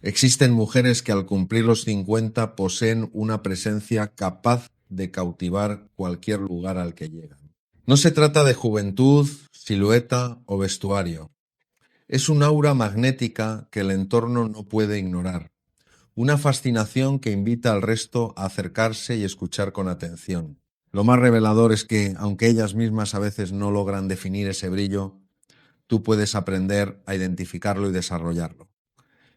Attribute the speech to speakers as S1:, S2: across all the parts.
S1: Existen mujeres que al cumplir los 50 poseen una presencia capaz de cautivar cualquier lugar al que llegan. No se trata de juventud, silueta o vestuario. Es un aura magnética que el entorno no puede ignorar. Una fascinación que invita al resto a acercarse y escuchar con atención. Lo más revelador es que, aunque ellas mismas a veces no logran definir ese brillo, tú puedes aprender a identificarlo y desarrollarlo.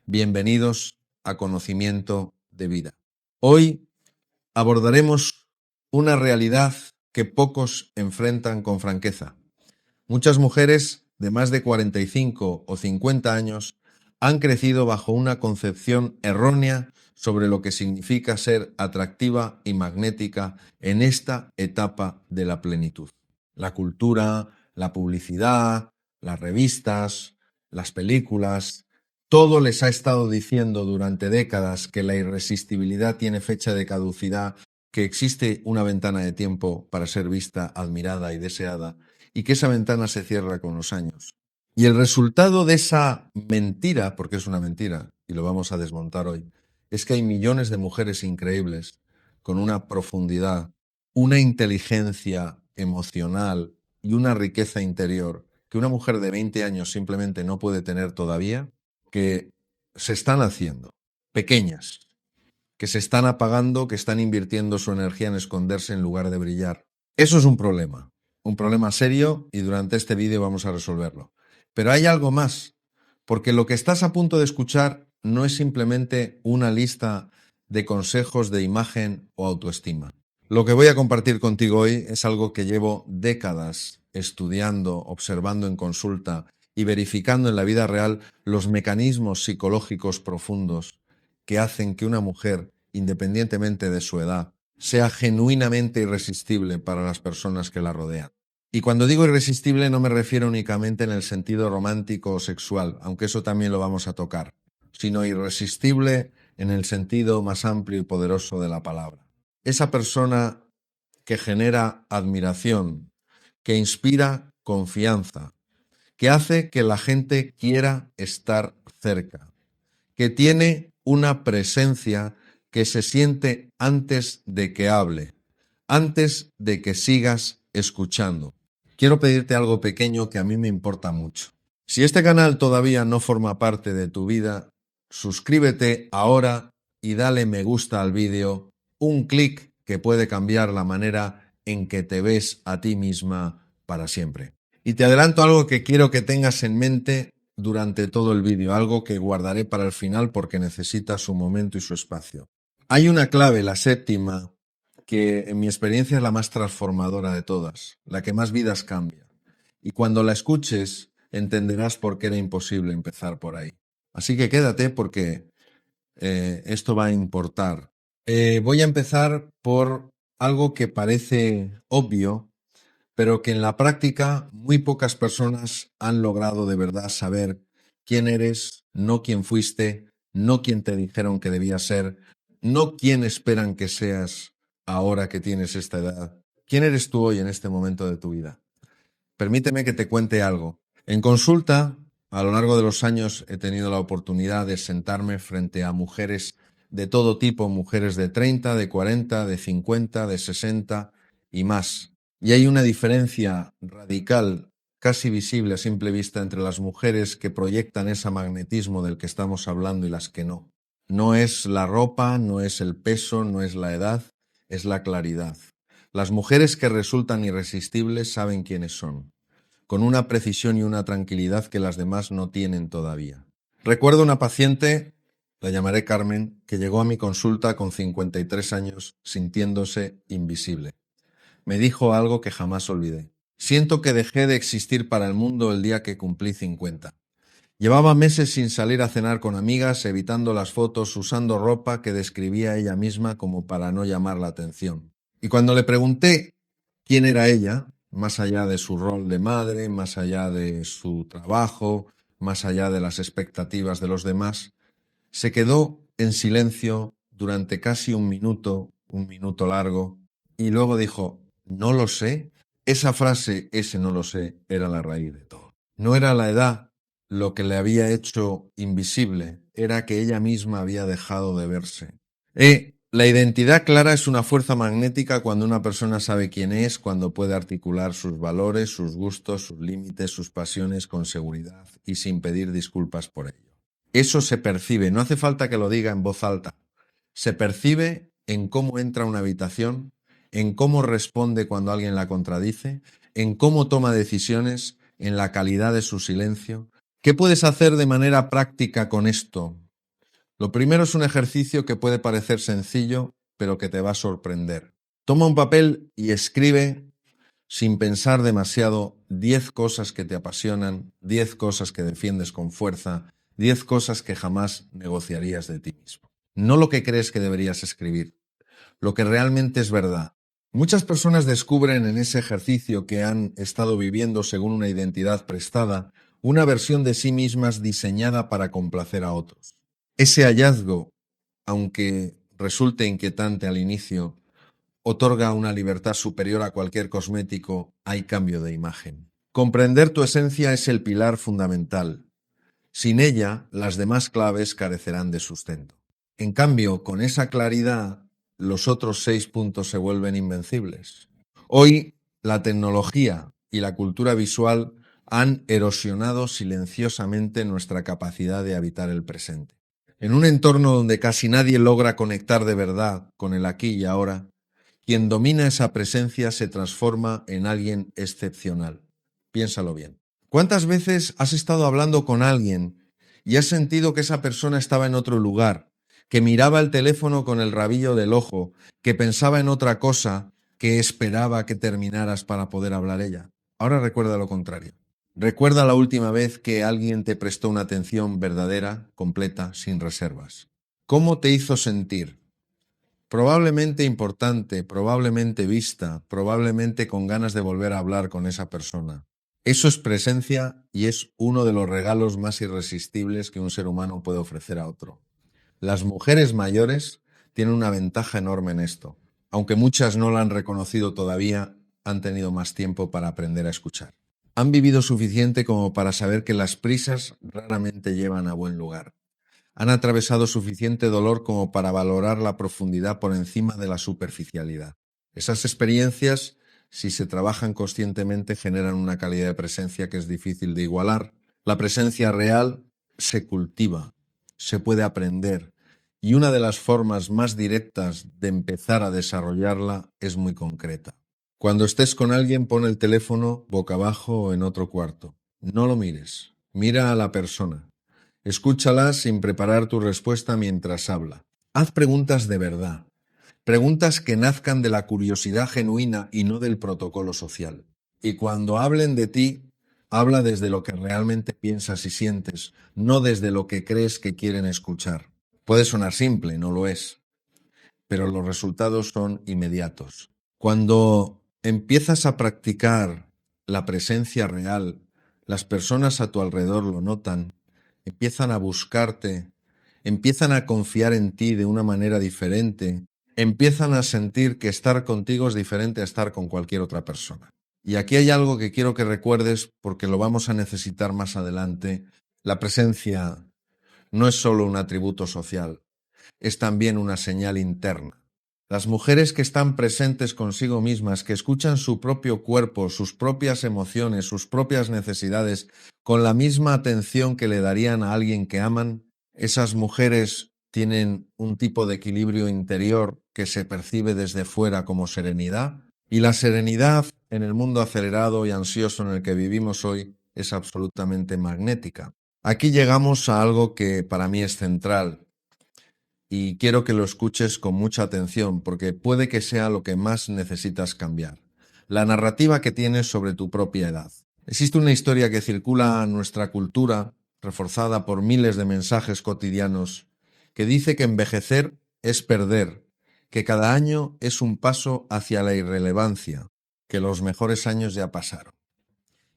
S1: Bienvenidos a Conocimiento de Vida. Hoy abordaremos una realidad que pocos enfrentan con franqueza. Muchas mujeres de más de 45 o 50 años han crecido bajo una concepción errónea sobre lo que significa ser atractiva y magnética en esta etapa de la plenitud. La cultura, la publicidad, las revistas, las películas, todo les ha estado diciendo durante décadas que la irresistibilidad tiene fecha de caducidad, que existe una ventana de tiempo para ser vista, admirada y deseada, y que esa ventana se cierra con los años. Y el resultado de esa mentira, porque es una mentira, y lo vamos a desmontar hoy, es que hay millones de mujeres increíbles, con una profundidad, una inteligencia emocional y una riqueza interior que una mujer de 20 años simplemente no puede tener todavía, que se están haciendo pequeñas, que se están apagando, que están invirtiendo su energía en esconderse en lugar de brillar. Eso es un problema serio, y durante este vídeo vamos a resolverlo. Pero hay algo más, porque lo que estás a punto de escuchar no es simplemente una lista de consejos de imagen o autoestima. Lo que voy a compartir contigo hoy es algo que llevo décadas estudiando, observando en consulta y verificando en la vida real los mecanismos psicológicos profundos que hacen que una mujer, independientemente de su edad, sea genuinamente irresistible para las personas que la rodean. Y cuando digo irresistible no me refiero únicamente en el sentido romántico o sexual, aunque eso también lo vamos a tocar, sino irresistible en el sentido más amplio y poderoso de la palabra. Esa persona que genera admiración, que inspira confianza, que hace que la gente quiera estar cerca, que tiene una presencia que se siente antes de que hable, antes de que sigas escuchando. Quiero pedirte algo pequeño que a mí me importa mucho. Si este canal todavía no forma parte de tu vida, suscríbete ahora y dale me gusta al vídeo, un clic que puede cambiar la manera en que te ves a ti misma para siempre. Y te adelanto algo que quiero que tengas en mente durante todo el vídeo, algo que guardaré para el final porque necesita su momento y su espacio. Hay una clave, la séptima, que en mi experiencia es la más transformadora de todas, la que más vidas cambia. Y cuando la escuches, entenderás por qué era imposible empezar por ahí. Así que quédate porque esto va a importar. Voy a empezar por algo que parece obvio, pero que en la práctica muy pocas personas han logrado de verdad saber quién eres, no quién fuiste, no quién te dijeron que debías ser, no quién esperan que seas ahora que tienes esta edad. ¿Quién eres tú hoy en este momento de tu vida? Permíteme que te cuente algo. En consulta, a lo largo de los años he tenido la oportunidad de sentarme frente a mujeres de todo tipo, mujeres de 30, de 40, de 50, de 60 y más. Y hay una diferencia radical, casi visible a simple vista, entre las mujeres que proyectan ese magnetismo del que estamos hablando y las que no. No es la ropa, no es el peso, no es la edad, es la claridad. Las mujeres que resultan irresistibles saben quiénes son, con una precisión y una tranquilidad que las demás no tienen todavía. Recuerdo una paciente, la llamaré Carmen, que llegó a mi consulta con 53 años sintiéndose invisible. Me dijo algo que jamás olvidé. Siento que dejé de existir para el mundo el día que cumplí 50. Llevaba meses sin salir a cenar con amigas, evitando las fotos, usando ropa que describía ella misma como para no llamar la atención. Y cuando le pregunté quién era ella, más allá de su rol de madre, más allá de su trabajo, más allá de las expectativas de los demás, se quedó en silencio durante casi un minuto largo, y luego dijo, no lo sé. Esa frase, ese no lo sé, era la raíz de todo. No era la edad lo que le había hecho invisible era que ella misma había dejado de verse. La identidad clara es una fuerza magnética cuando una persona sabe quién es, cuando puede articular sus valores, sus gustos, sus límites, sus pasiones con seguridad y sin pedir disculpas por ello. Eso se percibe, no hace falta que lo diga en voz alta. Se percibe en cómo entra a una habitación, en cómo responde cuando alguien la contradice, en cómo toma decisiones, en la calidad de su silencio. ¿Qué puedes hacer de manera práctica con esto? Lo primero es un ejercicio que puede parecer sencillo, pero que te va a sorprender. Toma un papel y escribe, sin pensar demasiado, 10 cosas que te apasionan, 10 cosas que defiendes con fuerza, 10 cosas que jamás negociarías de ti mismo. No lo que crees que deberías escribir, lo que realmente es verdad. Muchas personas descubren en ese ejercicio que han estado viviendo según una identidad prestada, una versión de sí mismas diseñada para complacer a otros. Ese hallazgo, aunque resulte inquietante al inicio, otorga una libertad superior a cualquier cosmético, hay cambio de imagen. Comprender tu esencia es el pilar fundamental. Sin ella, las demás claves carecerán de sustento. En cambio, con esa claridad, los otros 6 puntos se vuelven invencibles. Hoy, la tecnología y la cultura visual han erosionado silenciosamente nuestra capacidad de habitar el presente. En un entorno donde casi nadie logra conectar de verdad con el aquí y ahora, quien domina esa presencia se transforma en alguien excepcional. Piénsalo bien. ¿Cuántas veces has estado hablando con alguien y has sentido que esa persona estaba en otro lugar, que miraba el teléfono con el rabillo del ojo, que pensaba en otra cosa, que esperaba que terminaras para poder hablar ella? Ahora recuerda lo contrario. Recuerda la última vez que alguien te prestó una atención verdadera, completa, sin reservas. ¿Cómo te hizo sentir? Probablemente importante, probablemente vista, probablemente con ganas de volver a hablar con esa persona. Eso es presencia y es uno de los regalos más irresistibles que un ser humano puede ofrecer a otro. Las mujeres mayores tienen una ventaja enorme en esto. Aunque muchas no la han reconocido todavía, han tenido más tiempo para aprender a escuchar. Han vivido suficiente como para saber que las prisas raramente llevan a buen lugar. Han atravesado suficiente dolor como para valorar la profundidad por encima de la superficialidad. Esas experiencias, si se trabajan conscientemente, generan una calidad de presencia que es difícil de igualar. La presencia real se cultiva, se puede aprender, y una de las formas más directas de empezar a desarrollarla es muy concreta. Cuando estés con alguien, pon el teléfono boca abajo o en otro cuarto. No lo mires, mira a la persona. Escúchala sin preparar tu respuesta mientras habla. Haz preguntas de verdad, preguntas que nazcan de la curiosidad genuina y no del protocolo social. Y cuando hablen de ti, habla desde lo que realmente piensas y sientes, no desde lo que crees que quieren escuchar. Puede sonar simple, no lo es, pero los resultados son inmediatos. Cuando empiezas a practicar la presencia real, las personas a tu alrededor lo notan, empiezan a buscarte, empiezan a confiar en ti de una manera diferente, empiezan a sentir que estar contigo es diferente a estar con cualquier otra persona. Y aquí hay algo que quiero que recuerdes porque lo vamos a necesitar más adelante. La presencia no es solo un atributo social, es también una señal interna. Las mujeres que están presentes consigo mismas, que escuchan su propio cuerpo, sus propias emociones, sus propias necesidades, con la misma atención que le darían a alguien que aman, esas mujeres tienen un tipo de equilibrio interior que se percibe desde fuera como serenidad, y la serenidad en el mundo acelerado y ansioso en el que vivimos hoy es absolutamente magnética. Aquí llegamos a algo que para mí es central, y quiero que lo escuches con mucha atención porque puede que sea lo que más necesitas cambiar. La narrativa que tienes sobre tu propia edad. Existe una historia que circula en nuestra cultura, reforzada por miles de mensajes cotidianos, que dice que envejecer es perder, que cada año es un paso hacia la irrelevancia, que los mejores años ya pasaron.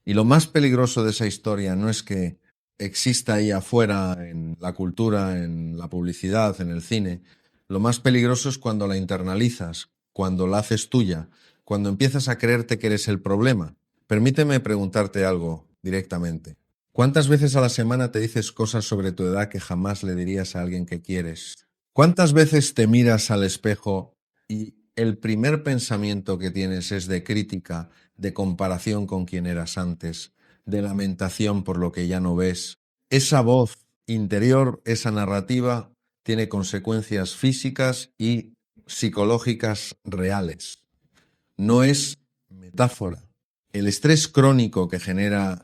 S1: Y lo más peligroso de esa historia no es que exista ahí afuera en la cultura, en la publicidad, en el cine. Lo más peligroso es cuando la internalizas, cuando la haces tuya, cuando empiezas a creerte que eres el problema. Permíteme preguntarte algo directamente. ¿Cuántas veces a la semana te dices cosas sobre tu edad que jamás le dirías a alguien que quieres? ¿Cuántas veces te miras al espejo y el primer pensamiento que tienes es de crítica, de comparación con quien eras antes, de lamentación por lo que ya no ves? Esa voz interior, esa narrativa, tiene consecuencias físicas y psicológicas reales. No es metáfora. El estrés crónico que genera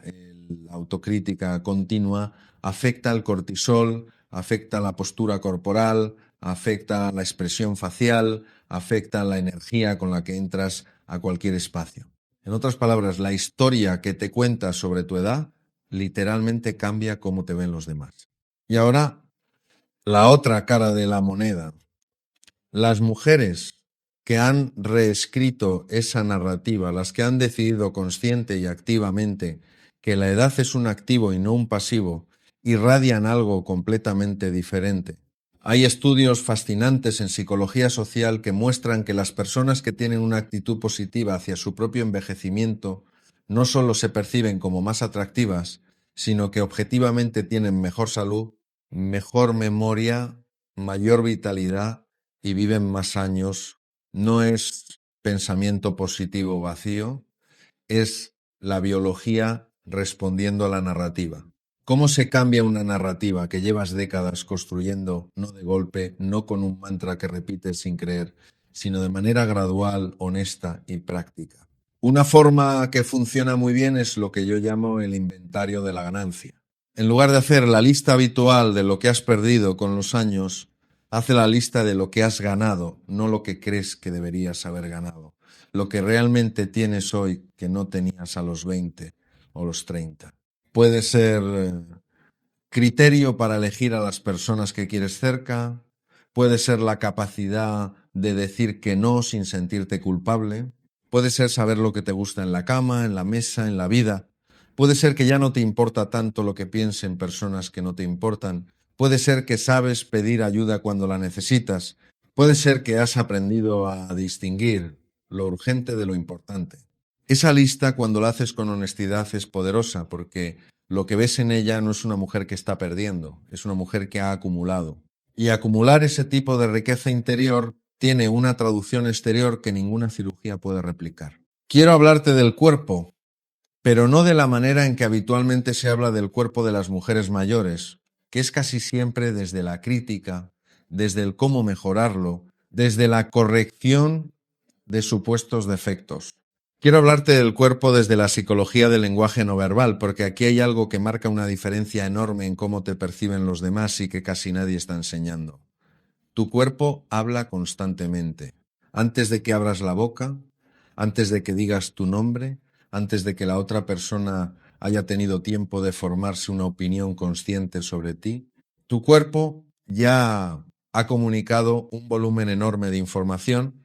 S1: la autocrítica continua afecta al cortisol, afecta a la postura corporal, afecta a la expresión facial, afecta a la energía con la que entras a cualquier espacio. En otras palabras, la historia que te cuentas sobre tu edad literalmente cambia cómo te ven los demás. Y ahora, la otra cara de la moneda. Las mujeres que han reescrito esa narrativa, las que han decidido consciente y activamente que la edad es un activo y no un pasivo, irradian algo completamente diferente. Hay estudios fascinantes en psicología social que muestran que las personas que tienen una actitud positiva hacia su propio envejecimiento no solo se perciben como más atractivas, sino que objetivamente tienen mejor salud, mejor memoria, mayor vitalidad y viven más años. No es pensamiento positivo vacío, es la biología respondiendo a la narrativa. ¿Cómo se cambia una narrativa que llevas décadas construyendo, no de golpe, no con un mantra que repites sin creer, sino de manera gradual, honesta y práctica? Una forma que funciona muy bien es lo que yo llamo el inventario de la ganancia. En lugar de hacer la lista habitual de lo que has perdido con los años, hace la lista de lo que has ganado, no lo que crees que deberías haber ganado. Lo que realmente tienes hoy que no tenías a los 20 o los 30. Puede ser criterio para elegir a las personas que quieres cerca, puede ser la capacidad de decir que no sin sentirte culpable, puede ser saber lo que te gusta en la cama, en la mesa, en la vida, puede ser que ya no te importa tanto lo que piensen personas que no te importan, puede ser que sabes pedir ayuda cuando la necesitas, puede ser que has aprendido a distinguir lo urgente de lo importante. Esa lista, cuando la haces con honestidad, es poderosa porque lo que ves en ella no es una mujer que está perdiendo, es una mujer que ha acumulado. Y acumular ese tipo de riqueza interior tiene una traducción exterior que ninguna cirugía puede replicar. Quiero hablarte del cuerpo, pero no de la manera en que habitualmente se habla del cuerpo de las mujeres mayores, que es casi siempre desde la crítica, desde el cómo mejorarlo, desde la corrección de supuestos defectos. Quiero hablarte del cuerpo desde la psicología del lenguaje no verbal, porque aquí hay algo que marca una diferencia enorme en cómo te perciben los demás y que casi nadie está enseñando. Tu cuerpo habla constantemente. Antes de que abras la boca, antes de que digas tu nombre, antes de que la otra persona haya tenido tiempo de formarse una opinión consciente sobre ti, tu cuerpo ya ha comunicado un volumen enorme de información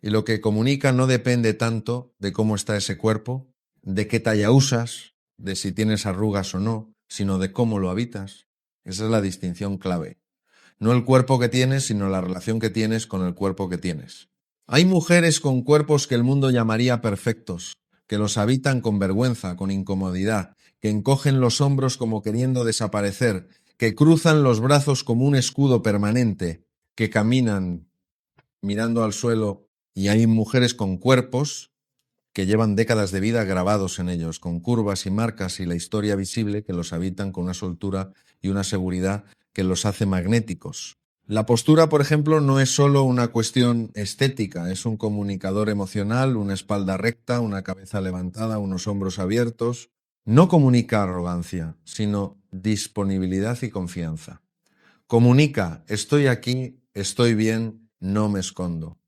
S1: y lo que comunica no depende tanto de cómo está ese cuerpo, de qué talla usas, de si tienes arrugas o no, sino de cómo lo habitas. Esa es la distinción clave. No el cuerpo que tienes, sino la relación que tienes con el cuerpo que tienes. Hay mujeres con cuerpos que el mundo llamaría perfectos, que los habitan con vergüenza, con incomodidad, que encogen los hombros como queriendo desaparecer, que cruzan los brazos como un escudo permanente, que caminan mirando al suelo, y hay mujeres con cuerpos que llevan décadas de vida grabados en ellos, con curvas y marcas y la historia visible que los habitan con una soltura y una seguridad que los hace magnéticos. La postura, por ejemplo, no es solo una cuestión estética, es un comunicador emocional, una espalda recta, una cabeza levantada, unos hombros abiertos. No comunica arrogancia, sino disponibilidad y confianza. Comunica, estoy aquí, estoy bien, no me escondo.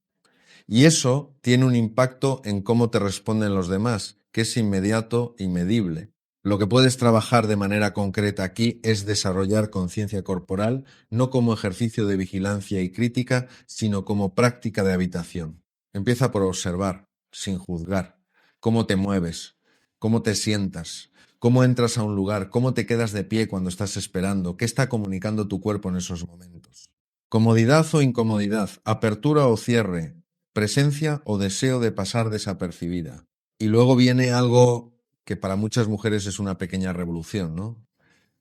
S1: Y eso tiene un impacto en cómo te responden los demás, que es inmediato y medible. Lo que puedes trabajar de manera concreta aquí es desarrollar conciencia corporal, no como ejercicio de vigilancia y crítica, sino como práctica de habitación. Empieza por observar, sin juzgar, cómo te mueves, cómo te sientas, cómo entras a un lugar, cómo te quedas de pie cuando estás esperando, qué está comunicando tu cuerpo en esos momentos. Comodidad o incomodidad, apertura o cierre, presencia o deseo de pasar desapercibida. Y luego viene algo que para muchas mujeres es una pequeña revolución, ¿no?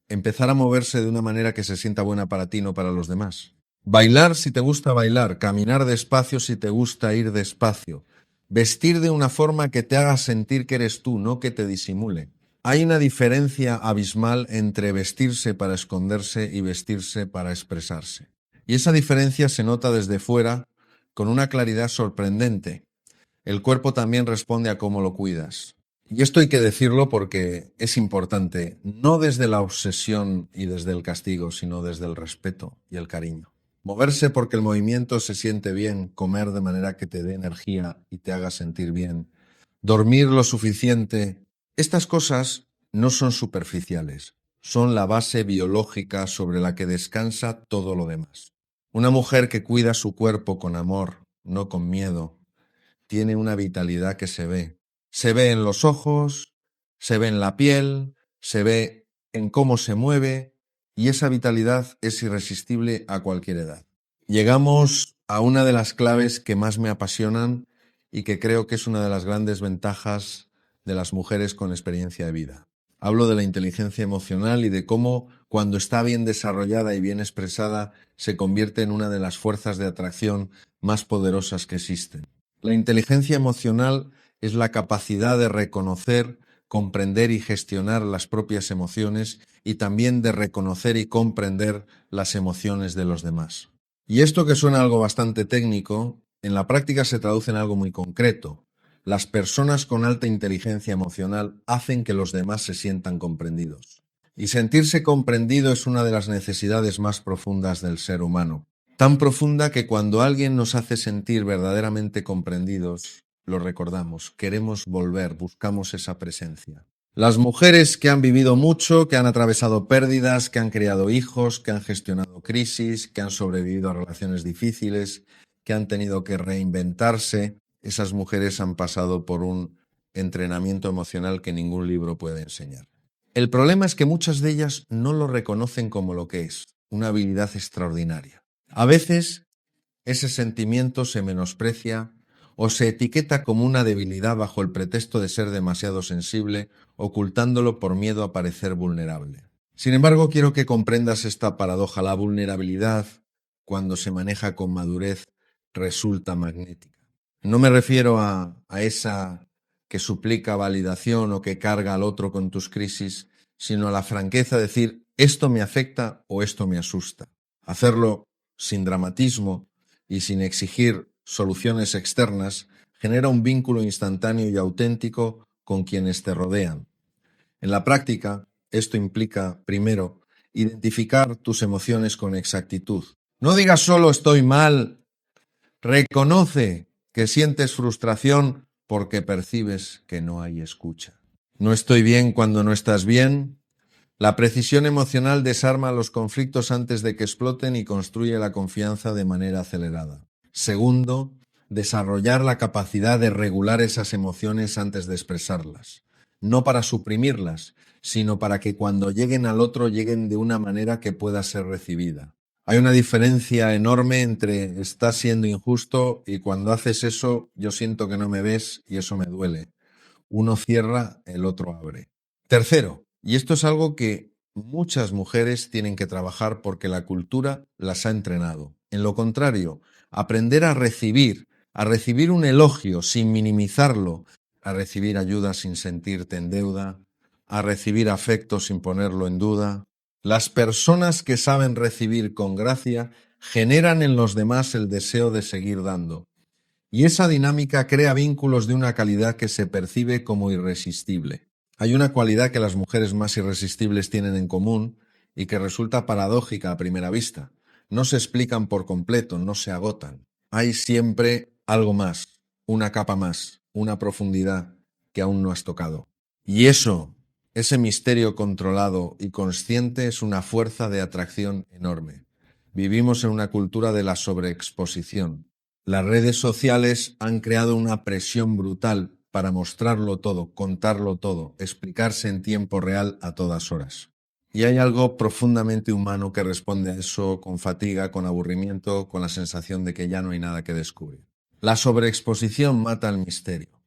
S1: Empezar a moverse de una manera que se sienta buena para ti, no para los demás. Bailar si te gusta bailar, caminar despacio si te gusta ir despacio. Vestir de una forma que te haga sentir que eres tú, no que te disimule. Hay una diferencia abismal entre vestirse para esconderse y vestirse para expresarse. Y esa diferencia se nota desde fuera con una claridad sorprendente. El cuerpo también responde a cómo lo cuidas. Y esto hay que decirlo porque es importante, no desde la obsesión y desde el castigo, sino desde el respeto y el cariño. Moverse porque el movimiento se siente bien, comer de manera que te dé energía y te haga sentir bien, dormir lo suficiente. Estas cosas no son superficiales, son la base biológica sobre la que descansa todo lo demás. Una mujer que cuida su cuerpo con amor, no con miedo, tiene una vitalidad que se ve. Se ve en los ojos, se ve en la piel, se ve en cómo se mueve y esa vitalidad es irresistible a cualquier edad. Llegamos a una de las claves que más me apasionan y que creo que es una de las grandes ventajas de las mujeres con experiencia de vida. Hablo de la inteligencia emocional y de cómo, cuando está bien desarrollada y bien expresada, se convierte en una de las fuerzas de atracción más poderosas que existen. La inteligencia emocional es la capacidad de reconocer, comprender y gestionar las propias emociones y también de reconocer y comprender las emociones de los demás. Y esto, que suena algo bastante técnico, en la práctica se traduce en algo muy concreto. Las personas con alta inteligencia emocional hacen que los demás se sientan comprendidos. Y sentirse comprendido es una de las necesidades más profundas del ser humano. Tan profunda que cuando alguien nos hace sentir verdaderamente comprendidos, lo recordamos, queremos volver, buscamos esa presencia. Las mujeres que han vivido mucho, que han atravesado pérdidas, que han criado hijos, que han gestionado crisis, que han sobrevivido a relaciones difíciles, que han tenido que reinventarse, esas mujeres han pasado por un entrenamiento emocional que ningún libro puede enseñar. El problema es que muchas de ellas no lo reconocen como lo que es, una habilidad extraordinaria. A veces ese sentimiento se menosprecia o se etiqueta como una debilidad bajo el pretexto de ser demasiado sensible, ocultándolo por miedo a parecer vulnerable. Sin embargo, quiero que comprendas esta paradoja. La vulnerabilidad, cuando se maneja con madurez, resulta magnética. No me refiero a esa que suplica validación o que carga al otro con tus crisis, sino a la franqueza de decir, esto me afecta o esto me asusta. Hacerlo sin dramatismo y sin exigir soluciones externas, genera un vínculo instantáneo y auténtico con quienes te rodean. En la práctica, esto implica, primero, identificar tus emociones con exactitud. No digas solo estoy mal, reconoce que sientes frustración porque percibes que no hay escucha. No estoy bien cuando no estás bien. La precisión emocional desarma los conflictos antes de que exploten y construye la confianza de manera acelerada. Segundo, desarrollar la capacidad de regular esas emociones antes de expresarlas. No para suprimirlas, sino para que cuando lleguen al otro lleguen de una manera que pueda ser recibida. Hay una diferencia enorme entre estás siendo injusto y cuando haces eso yo siento que no me ves y eso me duele. Uno cierra, el otro abre. Tercero, y esto es algo que muchas mujeres tienen que trabajar porque la cultura las ha entrenado. En lo contrario, aprender a recibir un elogio sin minimizarlo, a recibir ayuda sin sentirte en deuda, a recibir afecto sin ponerlo en duda. Las personas que saben recibir con gracia generan en los demás el deseo de seguir dando. Y esa dinámica crea vínculos de una calidad que se percibe como irresistible. Hay una cualidad que las mujeres más irresistibles tienen en común y que resulta paradójica a primera vista. No se explican por completo, no se agotan. Hay siempre algo más, una capa más, una profundidad que aún no has tocado. Y eso, ese misterio controlado y consciente es una fuerza de atracción enorme. Vivimos en una cultura de la sobreexposición. Las redes sociales han creado una presión brutal para mostrarlo todo, contarlo todo, explicarse en tiempo real a todas horas. Y hay algo profundamente humano que responde a eso con fatiga, con aburrimiento, con la sensación de que ya no hay nada que descubrir. La sobreexposición mata el misterio.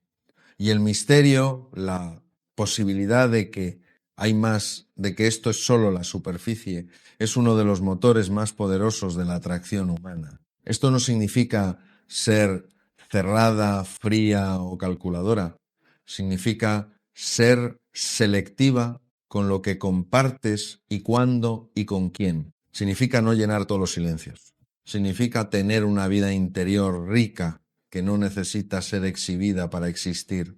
S1: Y el misterio, la posibilidad de que hay más, de que esto es solo la superficie, es uno de los motores más poderosos de la atracción humana. Esto no significa ser cerrada, fría o calculadora. Significa ser selectiva con lo que compartes y cuándo y con quién. Significa no llenar todos los silencios. Significa tener una vida interior rica que no necesita ser exhibida para existir.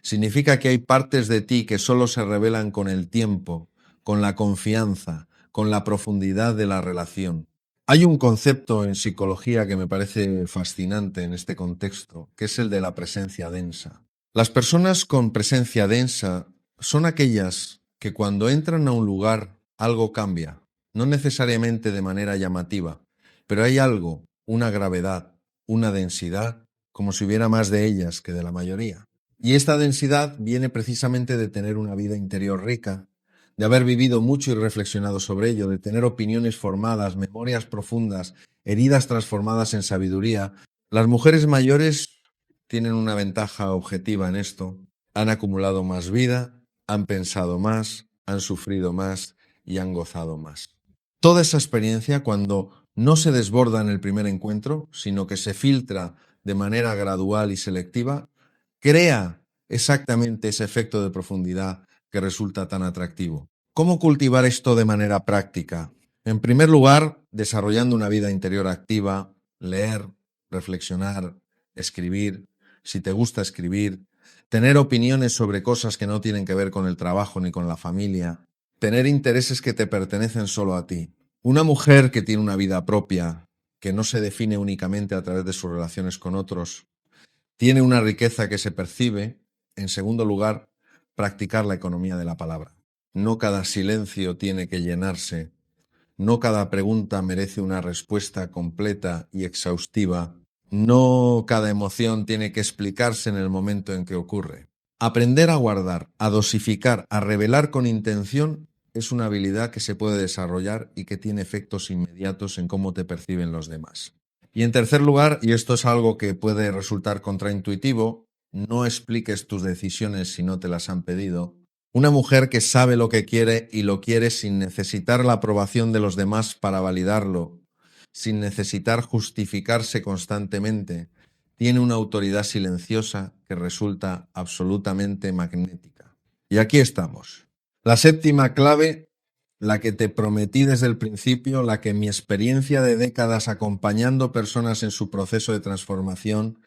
S1: Significa que hay partes de ti que solo se revelan con el tiempo, con la confianza, con la profundidad de la relación. Hay un concepto en psicología que me parece fascinante en este contexto, que es el de la presencia densa. Las personas con presencia densa son aquellas que cuando entran a un lugar algo cambia, no necesariamente de manera llamativa, pero hay algo, una gravedad, una densidad, como si hubiera más de ellas que de la mayoría. Y esta densidad viene precisamente de tener una vida interior rica, de haber vivido mucho y reflexionado sobre ello, de tener opiniones formadas, memorias profundas, heridas transformadas en sabiduría. Las mujeres mayores tienen una ventaja objetiva en esto. Han acumulado más vida, han pensado más, han sufrido más y han gozado más. Toda esa experiencia, cuando no se desborda en el primer encuentro, sino que se filtra de manera gradual y selectiva, crea exactamente ese efecto de profundidad que resulta tan atractivo. ¿Cómo cultivar esto de manera práctica? En primer lugar, desarrollando una vida interior activa, leer, reflexionar, escribir, si te gusta escribir, tener opiniones sobre cosas que no tienen que ver con el trabajo ni con la familia, tener intereses que te pertenecen solo a ti. Una mujer que tiene una vida propia, que no se define únicamente a través de sus relaciones con otros, tiene una riqueza que se percibe. En segundo lugar, practicar la economía de la palabra. No cada silencio tiene que llenarse, no cada pregunta merece una respuesta completa y exhaustiva, no cada emoción tiene que explicarse en el momento en que ocurre. Aprender a guardar, a dosificar, a revelar con intención es una habilidad que se puede desarrollar y que tiene efectos inmediatos en cómo te perciben los demás. Y en tercer lugar, y esto es algo que puede resultar contraintuitivo, no expliques tus decisiones si no te las han pedido. Una mujer que sabe lo que quiere y lo quiere sin necesitar la aprobación de los demás para validarlo, sin necesitar justificarse constantemente, tiene una autoridad silenciosa que resulta absolutamente magnética. Y aquí estamos. La séptima clave, la que te prometí desde el principio, la que mi experiencia de décadas acompañando personas en su proceso de transformación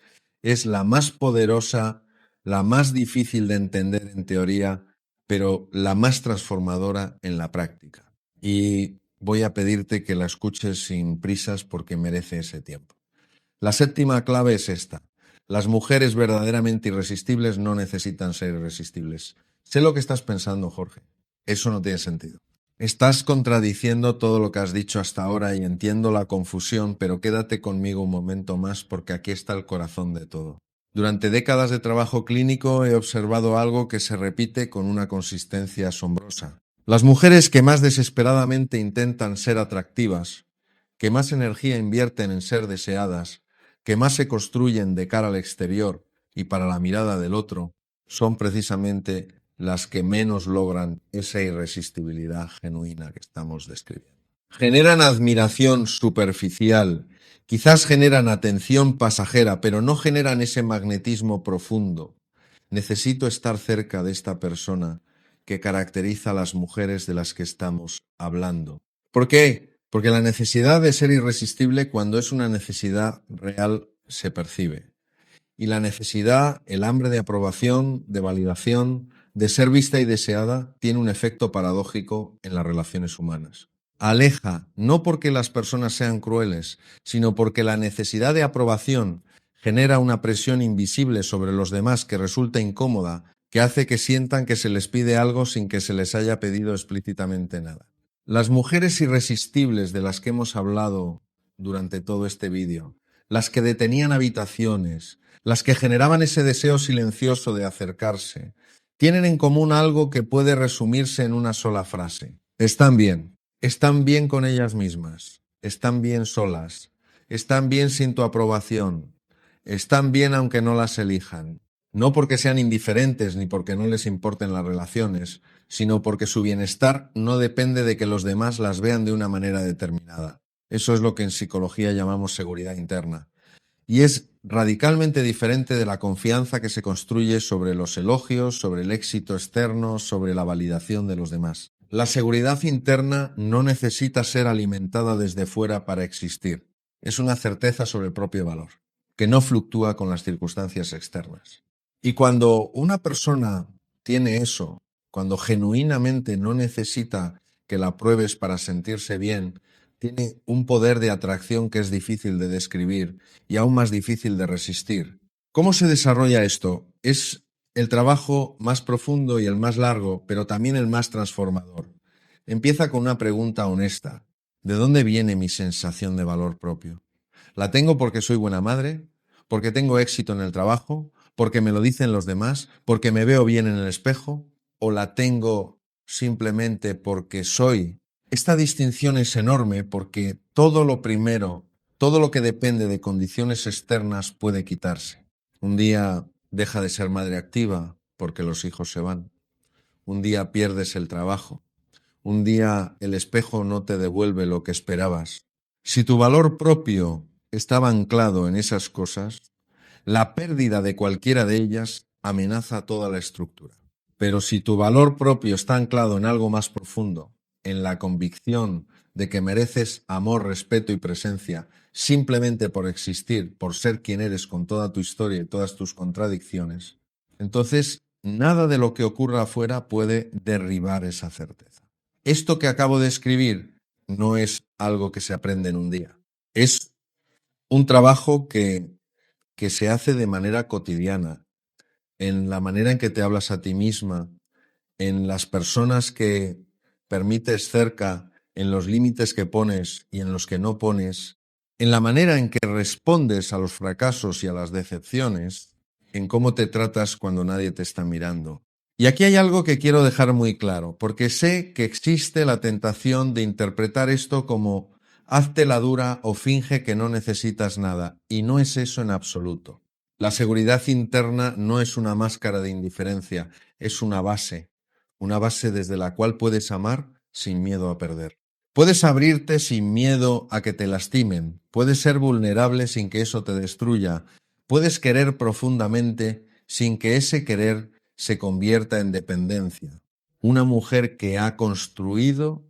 S1: es la más poderosa, la más difícil de entender en teoría, pero la más transformadora en la práctica. Y voy a pedirte que la escuches sin prisas porque merece ese tiempo. La séptima clave es esta. Las mujeres verdaderamente irresistibles no necesitan ser irresistibles. Sé lo que estás pensando, Jorge. Eso no tiene sentido. Estás contradiciendo todo lo que has dicho hasta ahora y entiendo la confusión, pero quédate conmigo un momento más porque aquí está el corazón de todo. Durante décadas de trabajo clínico he observado algo que se repite con una consistencia asombrosa. Las mujeres que más desesperadamente intentan ser atractivas, que más energía invierten en ser deseadas, que más se construyen de cara al exterior y para la mirada del otro, son precisamente las que menos logran esa irresistibilidad genuina que estamos describiendo. Generan admiración superficial, quizás generan atención pasajera, pero no generan ese magnetismo profundo. Necesito estar cerca de esta persona que caracteriza a las mujeres de las que estamos hablando. ¿Por qué? Porque la necesidad de ser irresistible, cuando es una necesidad real, se percibe. Y la necesidad, el hambre de aprobación, de validación, de ser vista y deseada, tiene un efecto paradójico en las relaciones humanas. Aleja, no porque las personas sean crueles, sino porque la necesidad de aprobación genera una presión invisible sobre los demás que resulta incómoda, que hace que sientan que se les pide algo sin que se les haya pedido explícitamente nada. Las mujeres irresistibles de las que hemos hablado durante todo este vídeo, las que detenían habitaciones, las que generaban ese deseo silencioso de acercarse, tienen en común algo que puede resumirse en una sola frase. Están bien con ellas mismas, están bien solas, están bien sin tu aprobación, están bien aunque no las elijan. no porque sean indiferentes ni porque no les importen las relaciones, sino porque su bienestar no depende de que los demás las vean de una manera determinada. Eso es lo que en psicología llamamos seguridad interna. Y es radicalmente diferente de la confianza que se construye sobre los elogios, sobre el éxito externo, sobre la validación de los demás. La seguridad interna no necesita ser alimentada desde fuera para existir. Es una certeza sobre el propio valor, que no fluctúa con las circunstancias externas. Y cuando una persona tiene eso, cuando genuinamente no necesita que la pruebes para sentirse bien, tiene un poder de atracción que es difícil de describir y aún más difícil de resistir. ¿Cómo se desarrolla esto? Es el trabajo más profundo y el más largo, pero también el más transformador. Empieza con una pregunta honesta. ¿De dónde viene mi sensación de valor propio? ¿La tengo porque soy buena madre? ¿Porque tengo éxito en el trabajo? ¿Porque me lo dicen los demás? ¿Porque me veo bien en el espejo? ¿O la tengo simplemente porque soy? Esta distinción es enorme porque todo lo primero, todo lo que depende de condiciones externas puede quitarse. Un día deja de ser madre activa porque los hijos se van. Un día pierdes el trabajo. Un día el espejo no te devuelve lo que esperabas. Si tu valor propio estaba anclado en esas cosas, la pérdida de cualquiera de ellas amenaza toda la estructura. Pero si tu valor propio está anclado en algo más profundo, en la convicción de que mereces amor, respeto y presencia simplemente por existir, por ser quien eres con toda tu historia y todas tus contradicciones, entonces nada de lo que ocurra afuera puede derribar esa certeza. Esto que acabo de escribir no es algo que se aprende en un día. Es un trabajo que se hace de manera cotidiana, en la manera en que te hablas a ti misma, en las personas que permites cerca, en los límites que pones y en los que no pones, en la manera en que respondes a los fracasos y a las decepciones, en cómo te tratas cuando nadie te está mirando. Y aquí hay algo que quiero dejar muy claro, porque sé que existe la tentación de interpretar esto como hazte la dura o finge que no necesitas nada, y no es eso en absoluto. La seguridad interna no es una máscara de indiferencia, es una base desde la cual puedes amar sin miedo a perder. Puedes abrirte sin miedo a que te lastimen, puedes ser vulnerable sin que eso te destruya, puedes querer profundamente sin que ese querer se convierta en dependencia. Una mujer que ha construido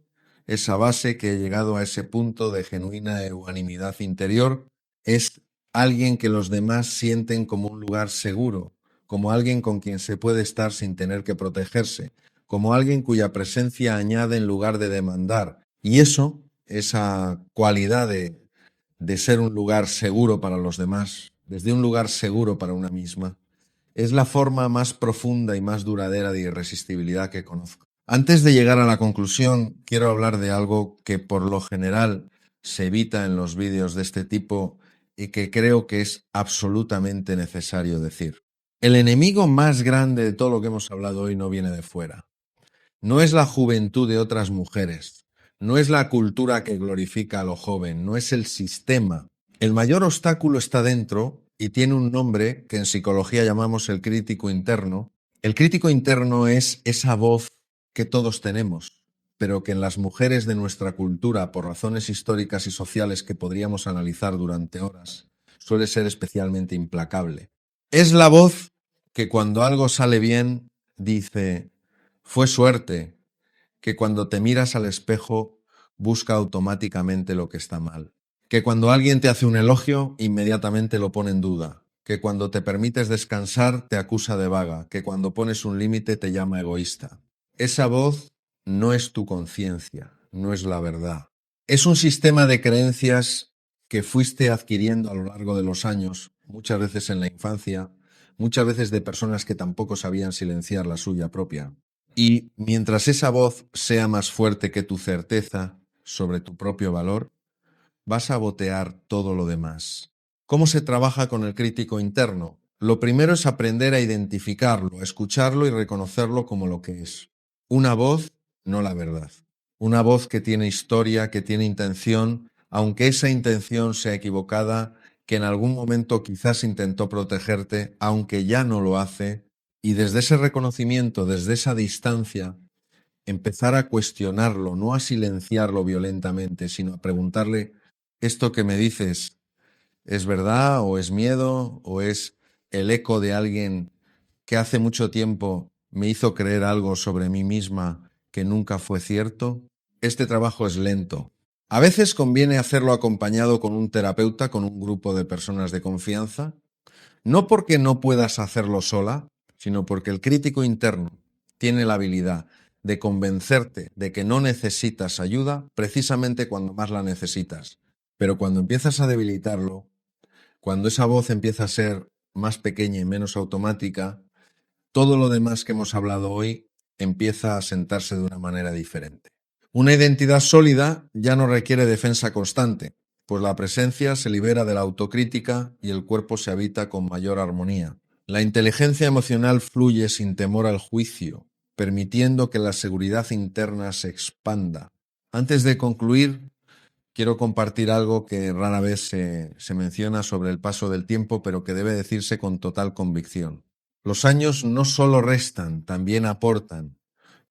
S1: esa base, que ha llegado a ese punto de genuina ecuanimidad interior, es alguien que los demás sienten como un lugar seguro, como alguien con quien se puede estar sin tener que protegerse, como alguien cuya presencia añade en lugar de demandar. Y eso, esa cualidad de ser un lugar seguro para los demás, desde un lugar seguro para una misma, es la forma más profunda y más duradera de irresistibilidad que conozco. Antes de llegar a la conclusión, quiero hablar de algo que por lo general se evita en los vídeos de este tipo y que creo que es absolutamente necesario decir. El enemigo más grande de todo lo que hemos hablado hoy no viene de fuera. No es la juventud de otras mujeres, no es la cultura que glorifica a lo joven, no es el sistema. El mayor obstáculo está dentro y tiene un nombre que en psicología llamamos el crítico interno. El crítico interno es esa voz que todos tenemos, pero que en las mujeres de nuestra cultura, por razones históricas y sociales que podríamos analizar durante horas, suele ser especialmente implacable. Es la voz que cuando algo sale bien dice: fue suerte, que cuando te miras al espejo busca automáticamente lo que está mal, que cuando alguien te hace un elogio inmediatamente lo pone en duda, que cuando te permites descansar te acusa de vaga, que cuando pones un límite te llama egoísta. Esa voz no es tu conciencia, no es la verdad. Es un sistema de creencias que fuiste adquiriendo a lo largo de los años, muchas veces en la infancia, muchas veces de personas que tampoco sabían silenciar la suya propia. Y mientras esa voz sea más fuerte que tu certeza sobre tu propio valor, vas a botear todo lo demás. ¿Cómo se trabaja con el crítico interno? Lo primero es aprender a identificarlo, a escucharlo y reconocerlo como lo que es. Una voz, no la verdad. Una voz que tiene historia, que tiene intención, aunque esa intención sea equivocada, que en algún momento quizás intentó protegerte, aunque ya no lo hace, y desde ese reconocimiento, desde esa distancia, empezar a cuestionarlo, no a silenciarlo violentamente, sino a preguntarle, ¿esto que me dices es verdad o es miedo o es el eco de alguien que hace mucho tiempo me hizo creer algo sobre mí misma que nunca fue cierto? Este trabajo es lento. A veces conviene hacerlo acompañado con un terapeuta, con un grupo de personas de confianza, no porque no puedas hacerlo sola, sino porque el crítico interno tiene la habilidad de convencerte de que no necesitas ayuda precisamente cuando más la necesitas. Pero cuando empiezas a debilitarlo, cuando esa voz empieza a ser más pequeña y menos automática, todo lo demás que hemos hablado hoy empieza a sentarse de una manera diferente. Una identidad sólida ya no requiere defensa constante, pues la presencia se libera de la autocrítica y el cuerpo se habita con mayor armonía. La inteligencia emocional fluye sin temor al juicio, permitiendo que la seguridad interna se expanda. Antes de concluir, quiero compartir algo que rara vez se menciona sobre el paso del tiempo, pero que debe decirse con total convicción. Los años no solo restan, también aportan.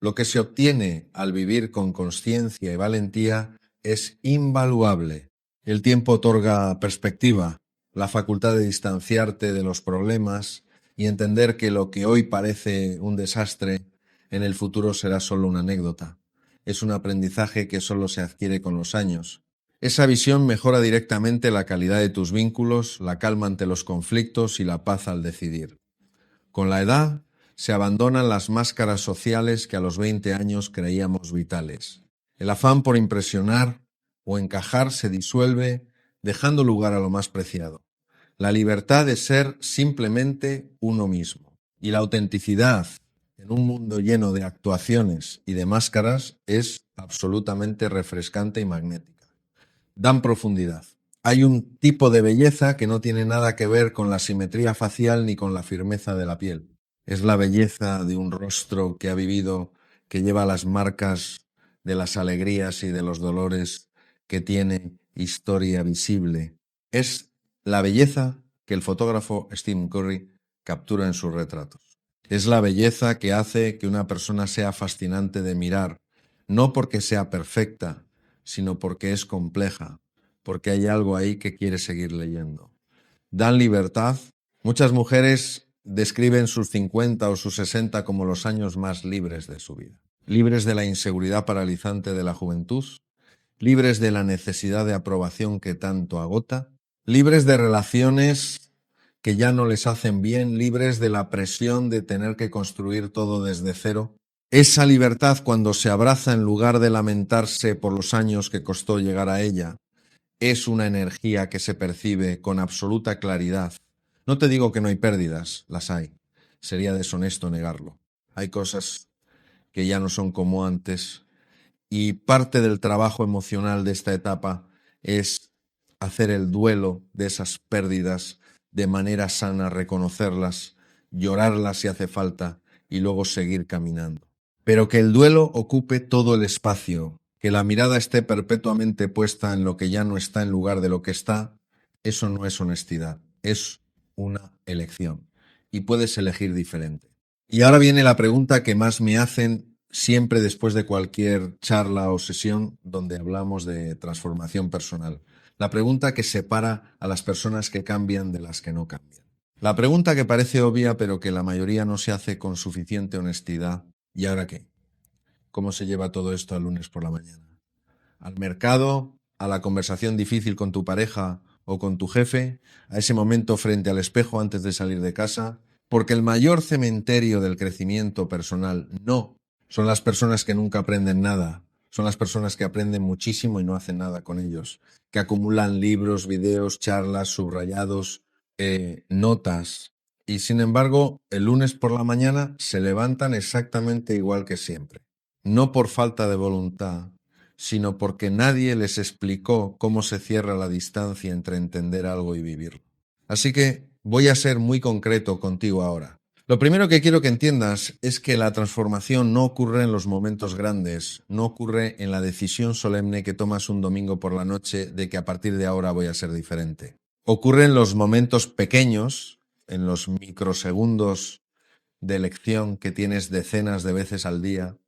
S1: Lo que se obtiene al vivir con consciencia y valentía es invaluable. El tiempo otorga perspectiva, la facultad de distanciarte de los problemas y entender que lo que hoy parece un desastre, en el futuro será solo una anécdota. Es un aprendizaje que solo se adquiere con los años. Esa visión mejora directamente la calidad de tus vínculos, la calma ante los conflictos y la paz al decidir. Con la edad se abandonan las máscaras sociales que a los 20 años creíamos vitales. El afán por impresionar o encajar se disuelve, dejando lugar a lo más preciado: la libertad de ser simplemente uno mismo. Y la autenticidad en un mundo lleno de actuaciones y de máscaras es absolutamente refrescante y magnética. Dan profundidad. Hay un tipo de belleza que no tiene nada que ver con la simetría facial ni con la firmeza de la piel. Es la belleza de un rostro que ha vivido, que lleva las marcas de las alegrías y de los dolores, que tiene historia visible. Es la belleza que el fotógrafo Stephen Curry captura en sus retratos. Es la belleza que hace que una persona sea fascinante de mirar, no porque sea perfecta, sino porque es compleja, porque hay algo ahí que quiere seguir leyendo. Dan libertad. Muchas mujeres describen sus 50 o sus 60 como los años más libres de su vida. Libres de la inseguridad paralizante de la juventud, libres de la necesidad de aprobación que tanto agota, libres de relaciones que ya no les hacen bien, libres de la presión de tener que construir todo desde cero. Esa libertad, cuando se abraza en lugar de lamentarse por los años que costó llegar a ella, es una energía que se percibe con absoluta claridad. No te digo que no hay pérdidas, las hay. Sería deshonesto negarlo. Hay cosas que ya no son como antes, y parte del trabajo emocional de esta etapa es hacer el duelo de esas pérdidas de manera sana, reconocerlas, llorarlas si hace falta y luego seguir caminando. Pero que el duelo ocupe todo el espacio, que la mirada esté perpetuamente puesta en lo que ya no está en lugar de lo que está, eso no es honestidad, es una elección. Y puedes elegir diferente. Y ahora viene la pregunta que más me hacen siempre después de cualquier charla o sesión donde hablamos de transformación personal. La pregunta que separa a las personas que cambian de las que no cambian. La pregunta que parece obvia, pero que la mayoría no se hace con suficiente honestidad. ¿Y ahora qué? ¿Cómo se lleva todo esto al lunes por la mañana? ¿Al mercado? ¿A la conversación difícil con tu pareja o con tu jefe? ¿A ese momento frente al espejo antes de salir de casa? Porque el mayor cementerio del crecimiento personal no son las personas que nunca aprenden nada, son las personas que aprenden muchísimo y no hacen nada con ellos, que acumulan libros, videos, charlas, subrayados, notas, y sin embargo el lunes por la mañana se levantan exactamente igual que siempre. No por falta de voluntad, sino porque nadie les explicó cómo se cierra la distancia entre entender algo y vivirlo. Así que voy a ser muy concreto contigo ahora. Lo primero que quiero que entiendas es que la transformación no ocurre en los momentos grandes, no ocurre en la decisión solemne que tomas un domingo por la noche de que a partir de ahora voy a ser diferente. Ocurre en los momentos pequeños, en los microsegundos de elección que tienes decenas de veces al día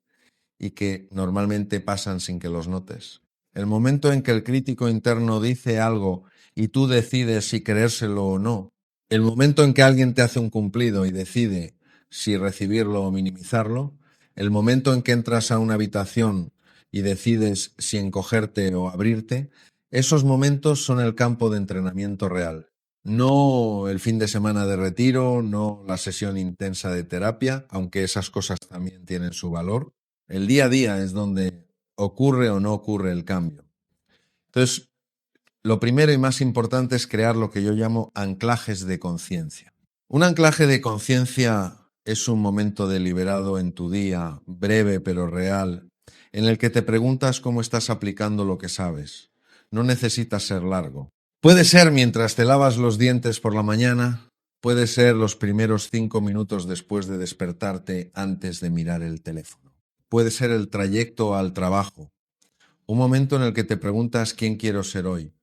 S1: y que normalmente pasan sin que los notes. El momento en que el crítico interno dice algo y tú decides si creérselo o no. El momento en que alguien te hace un cumplido y decide si recibirlo o minimizarlo. El momento en que entras a una habitación y decides si encogerte o abrirte. Esos momentos son el campo de entrenamiento real. No el fin de semana de retiro, no la sesión intensa de terapia, aunque esas cosas también tienen su valor. El día a día es donde ocurre o no ocurre el cambio. Entonces, lo primero y más importante es crear lo que yo llamo anclajes de conciencia. Un anclaje de conciencia es un momento deliberado en tu día, breve pero real, en el que te preguntas cómo estás aplicando lo que sabes. No necesita ser largo. Puede ser mientras te lavas los dientes por la mañana, puede ser los primeros 5 minutos después de despertarte antes de mirar el teléfono. Puede ser el trayecto al trabajo, un momento en el que te preguntas quién quiero ser hoy,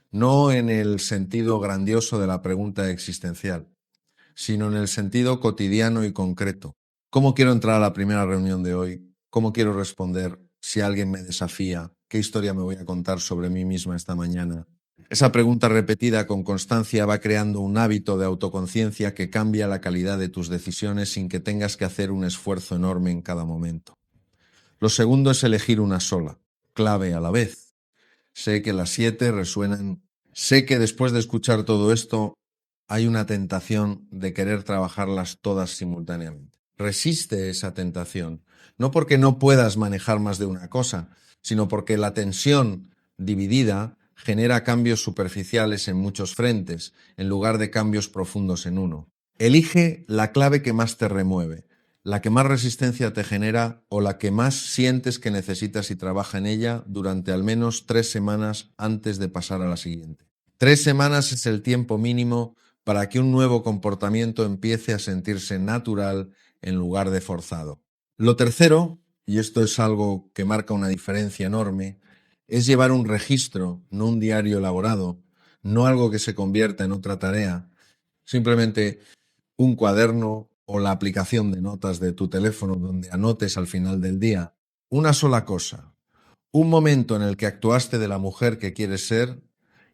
S1: no en el sentido grandioso de la pregunta existencial, sino en el sentido cotidiano y concreto. ¿Cómo quiero entrar a la primera reunión de hoy? ¿Cómo quiero responder si alguien me desafía? ¿Qué historia me voy a contar sobre mí misma esta mañana? Esa pregunta repetida con constancia va creando un hábito de autoconciencia que cambia la calidad de tus decisiones sin que tengas que hacer un esfuerzo enorme en cada momento. Lo segundo es elegir una sola, clave a la vez. Sé que las 7 resuenan. Sé que después de escuchar todo esto hay una tentación de querer trabajarlas todas simultáneamente. Resiste esa tentación, no porque no puedas manejar más de una cosa, sino porque la tensión dividida genera cambios superficiales en muchos frentes, en lugar de cambios profundos en uno. Elige la clave que más te remueve, la que más resistencia te genera o la que más sientes que necesitas y trabaja en ella durante al menos 3 semanas antes de pasar a la siguiente. 3 semanas es el tiempo mínimo para que un nuevo comportamiento empiece a sentirse natural en lugar de forzado. Lo tercero, y esto es algo que marca una diferencia enorme, es llevar un registro, no un diario elaborado, no algo que se convierta en otra tarea, simplemente un cuaderno o la aplicación de notas de tu teléfono donde anotes al final del día una sola cosa, un momento en el que actuaste de la mujer que quieres ser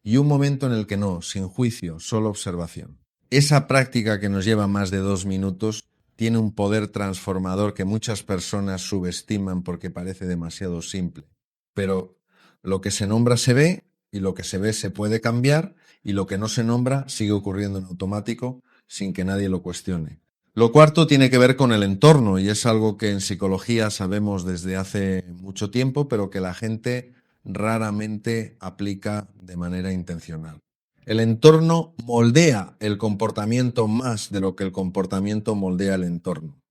S1: y un momento en el que no, sin juicio, solo observación. Esa práctica que nos lleva más de 2 minutos tiene un poder transformador que muchas personas subestiman porque parece demasiado simple. Pero lo que se nombra se ve y lo que se ve se puede cambiar y lo que no se nombra sigue ocurriendo en automático sin que nadie lo cuestione. Lo cuarto tiene que ver con el entorno y es algo que en psicología sabemos desde hace mucho tiempo, pero que la gente raramente aplica de manera intencional. El entorno moldea el comportamiento más de lo que el comportamiento moldea el entorno.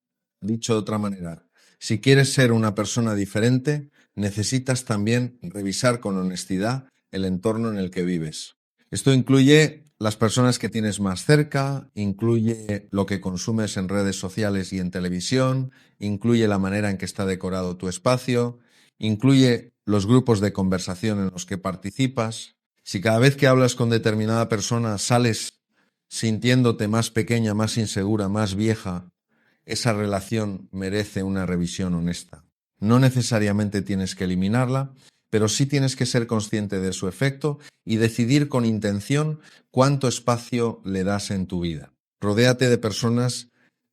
S1: Dicho de otra manera, si quieres ser una persona diferente, necesitas también revisar con honestidad el entorno en el que vives. Esto incluye las personas que tienes más cerca, incluye lo que consumes en redes sociales y en televisión, incluye la manera en que está decorado tu espacio, incluye los grupos de conversación en los que participas. Si cada vez que hablas con determinada persona sales sintiéndote más pequeña, más insegura, más vieja, esa relación merece una revisión honesta. No necesariamente tienes que eliminarla, pero sí tienes que ser consciente de su efecto y decidir con intención cuánto espacio le das en tu vida. Rodéate de personas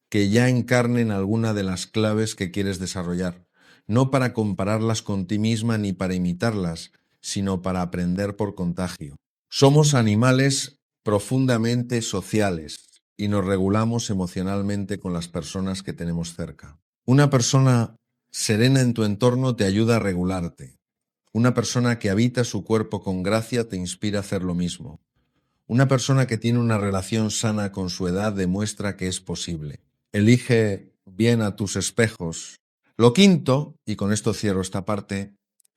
S1: que ya encarnen alguna de las claves que quieres desarrollar, no para compararlas con ti misma ni para imitarlas, sino para aprender por contagio. Somos animales profundamente sociales y nos regulamos emocionalmente con las personas que tenemos cerca. Una persona serena en tu entorno te ayuda a regularte. Una persona que habita su cuerpo con gracia te inspira a hacer lo mismo. Una persona que tiene una relación sana con su edad demuestra que es posible. Elige bien a tus espejos. Lo quinto, y con esto cierro esta parte,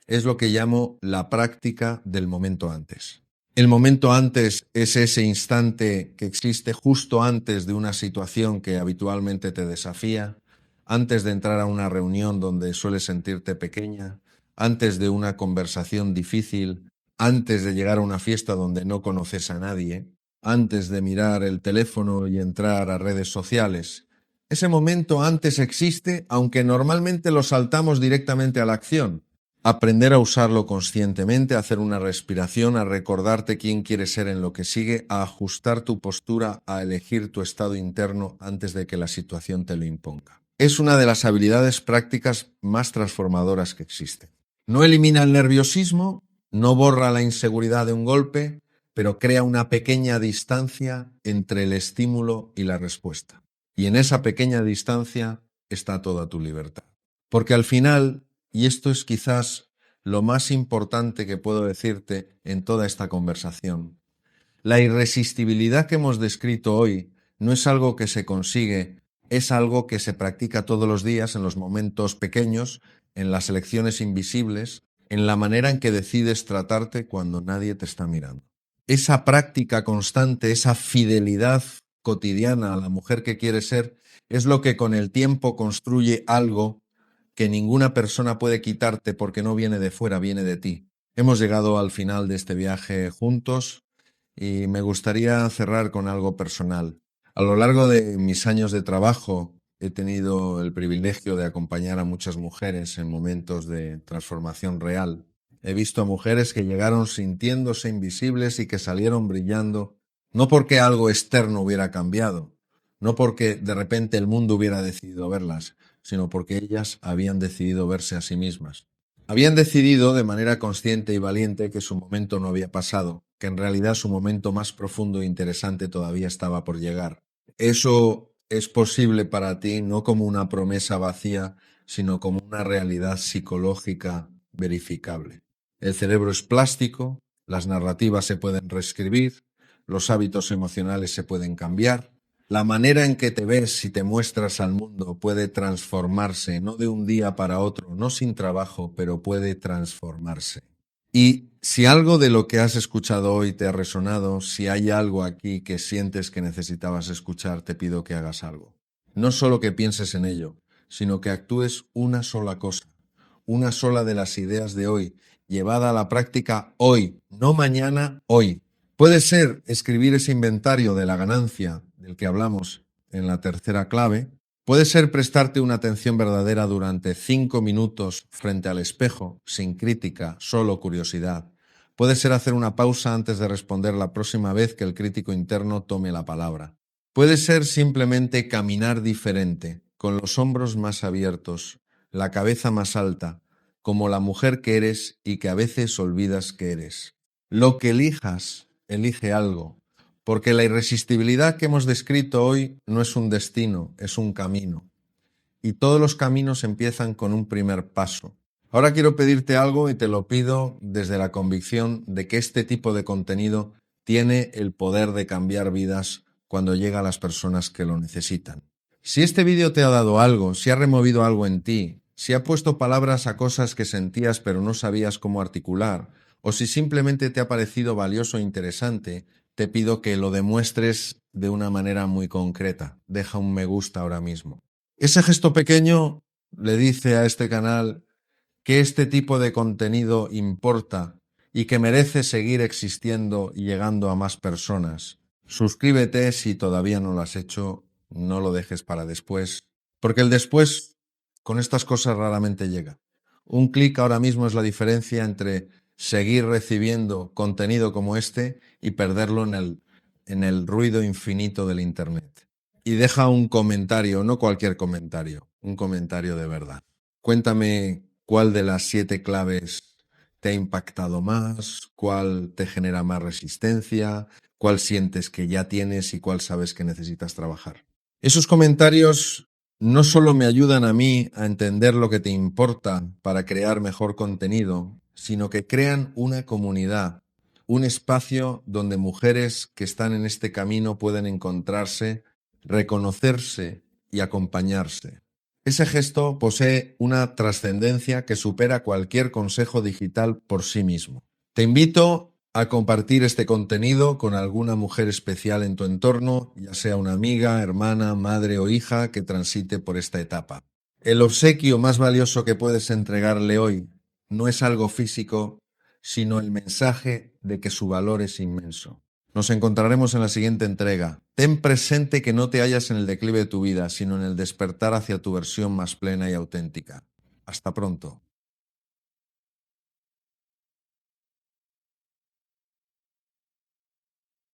S1: es lo que llamo la práctica del momento antes. El momento antes es ese instante que existe justo antes de una situación que habitualmente te desafía, antes de entrar a una reunión donde sueles sentirte pequeña, antes de una conversación difícil, antes de llegar a una fiesta donde no conoces a nadie, antes de mirar el teléfono y entrar a redes sociales. Ese momento antes existe, aunque normalmente lo saltamos directamente a la acción. Aprender a usarlo conscientemente, a hacer una respiración, a recordarte quién quieres ser en lo que sigue, a ajustar tu postura, a elegir tu estado interno antes de que la situación te lo imponga. Es una de las habilidades prácticas más transformadoras que existen. No elimina el nerviosismo, no borra la inseguridad de un golpe, pero crea una pequeña distancia entre el estímulo y la respuesta. Y en esa pequeña distancia está toda tu libertad. Porque al final, y esto es quizás lo más importante que puedo decirte en toda esta conversación, la irresistibilidad que hemos descrito hoy no es algo que se consigue, es algo que se practica todos los días en los momentos pequeños, en las elecciones invisibles, en la manera en que decides tratarte cuando nadie te está mirando. Esa práctica constante, esa fidelidad cotidiana a la mujer que quieres ser, es lo que con el tiempo construye algo que ninguna persona puede quitarte porque no viene de fuera, viene de ti. Hemos llegado al final de este viaje juntos y me gustaría cerrar con algo personal. A lo largo de mis años de trabajo he tenido el privilegio de acompañar a muchas mujeres en momentos de transformación real. He visto a mujeres que llegaron sintiéndose invisibles y que salieron brillando, no porque algo externo hubiera cambiado, no porque de repente el mundo hubiera decidido verlas, sino porque ellas habían decidido verse a sí mismas. Habían decidido de manera consciente y valiente que su momento no había pasado, que en realidad su momento más profundo e interesante todavía estaba por llegar. Eso es posible para ti no como una promesa vacía, sino como una realidad psicológica verificable. El cerebro es plástico, las narrativas se pueden reescribir, los hábitos emocionales se pueden cambiar. La manera en que te ves y te muestras al mundo puede transformarse, no de un día para otro, no sin trabajo, pero puede transformarse. Y si algo de lo que has escuchado hoy te ha resonado, si hay algo aquí que sientes que necesitabas escuchar, te pido que hagas algo. No solo que pienses en ello, sino que actúes una sola cosa, una sola de las ideas de hoy, llevada a la práctica hoy, no mañana, hoy. Puede ser escribir ese inventario de la ganancia del que hablamos en la tercera clave. Puede ser prestarte una atención verdadera durante 5 minutos frente al espejo, sin crítica, solo curiosidad. Puede ser hacer una pausa antes de responder la próxima vez que el crítico interno tome la palabra. Puede ser simplemente caminar diferente, con los hombros más abiertos, la cabeza más alta, como la mujer que eres y que a veces olvidas que eres. Lo que elijas, elige algo, porque la irresistibilidad que hemos descrito hoy no es un destino, es un camino. Y todos los caminos empiezan con un primer paso. Ahora quiero pedirte algo y te lo pido desde la convicción de que este tipo de contenido tiene el poder de cambiar vidas cuando llega a las personas que lo necesitan. Si este vídeo te ha dado algo, si ha removido algo en ti, si ha puesto palabras a cosas que sentías pero no sabías cómo articular, o si simplemente te ha parecido valioso e interesante, te pido que lo demuestres de una manera muy concreta. Deja un me gusta ahora mismo. Ese gesto pequeño le dice a este canal que este tipo de contenido importa y que merece seguir existiendo y llegando a más personas. Suscríbete si todavía no lo has hecho, no lo dejes para después, porque el después con estas cosas raramente llega. Un clic ahora mismo es la diferencia entre seguir recibiendo contenido como este y perderlo en el ruido infinito del Internet. Y deja un comentario, no cualquier comentario, un comentario de verdad. Cuéntame cuál de las 7 claves te ha impactado más, cuál te genera más resistencia, cuál sientes que ya tienes y cuál sabes que necesitas trabajar. Esos comentarios no solo me ayudan a mí a entender lo que te importa para crear mejor contenido, sino que crean una comunidad, un espacio donde mujeres que están en este camino pueden encontrarse, reconocerse y acompañarse. Ese gesto posee una trascendencia que supera cualquier consejo digital por sí mismo. Te invito a compartir este contenido con alguna mujer especial en tu entorno, ya sea una amiga, hermana, madre o hija que transite por esta etapa. El obsequio más valioso que puedes entregarle hoy no es algo físico, sino el mensaje de que su valor es inmenso. Nos encontraremos en la siguiente entrega. Ten presente que no te hallas en el declive de tu vida, sino en el despertar hacia tu versión más plena y auténtica. Hasta pronto.